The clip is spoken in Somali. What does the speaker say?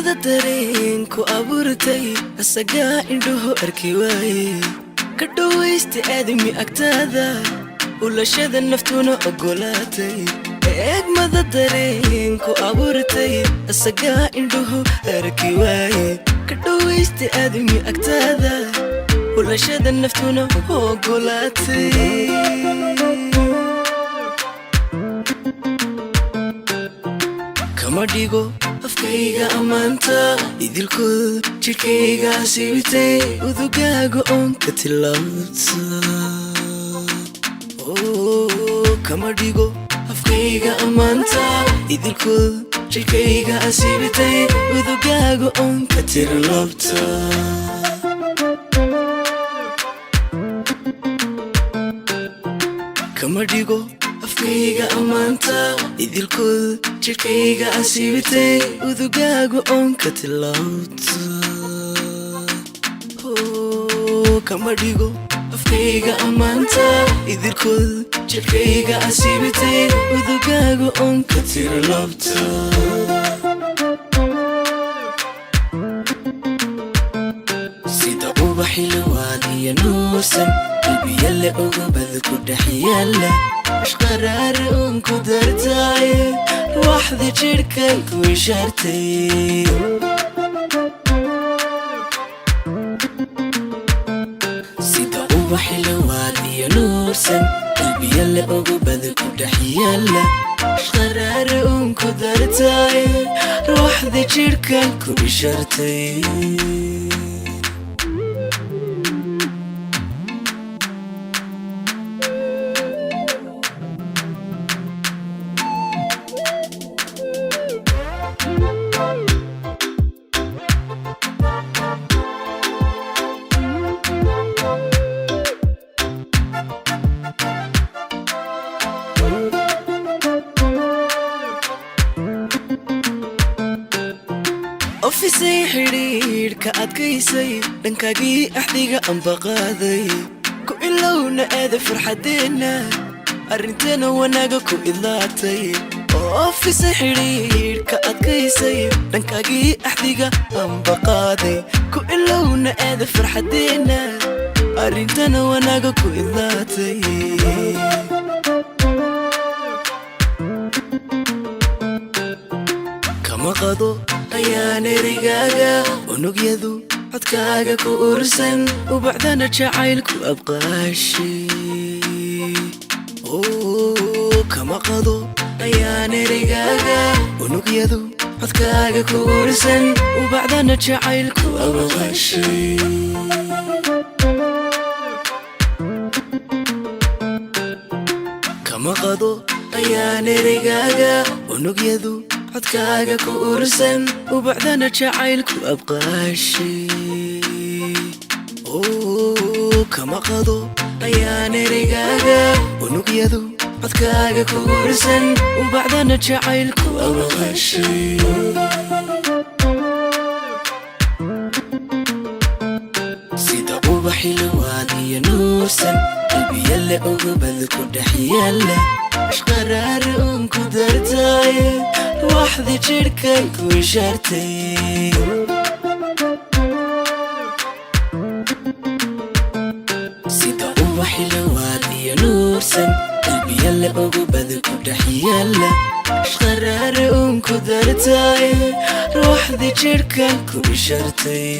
mada dareenku abuurtay asagaa indhuhu arki waaye ka dhawaysta aadami agtaada ulashada naftuna ogolaatay eegmada dareenku abuurtay asagaa indhuhu arki waaye ka dhawaysta aadami agtaada ulashada naftuna ogolaatay kama dhigo afkayga ammaanta idilkood jidhkayga siibtay udugaaga oon ka tilaabta kama dhigo afkayga ammaanta idilkood jidhkayga siibtay udugaaga oon ka tilaabta kama dhigo afkayga ammaanta idilkood jidhkayga asiibtay udugaaga oon ka tilaabta kama dhigo afkayga ammaanta idilkood jidhkayga asiibtay udugaaga oon ka tilaabta sida ubaxi lawaadiya nuusan qalbiyale ogobada ku dhex yaala ashqaraar uun ku dartay ruuxda jidhkay ku ishaartay sida ubaxi lawaadiya nuursan qalbiyale ogobada ku dhex yaala ashqaraar uun ku dartay ruuxda jidhkay ku ishaartay ofisay xidhiidhka adkaysay dhankaagii axdiga ambaqaaday ku ilowna aada farxadeenna arrintana wanaaga ku idlaatay ofisay xidhiidhka adkaysay dhankaagii axdiga ambaqaaday ku ilowna aada farxadeenna arrintana wanaaga ku idlaatay kama qado ayaan erigaaga unugyadu codkaaga ku ursan ubacdana jacaylku abqaashi kama qado ayaan erigaaga unugyadu codkaaga ku ursan ubacdana jacaylku abqaashi kama qado ayaan erigaaga unugyadu codkaaga ku ursan ubacdana jacaylku abqaashi kama qado ayaan erigaaga unugyadu codkaaga ku ursan ubacdana jacaylku abqaashi sida ubaxi lawaadiya nuursan qalbiyale ogobada ku dhex yaala ashqaraar uun ku dartay ruuxda jidhkay ku ishaartay sida ubaxi lawaadiya nuursan qalbiyale ogobada ku dhex yaala ashqaraar uun ku dartay ruuxda jidhkay ku ishaartay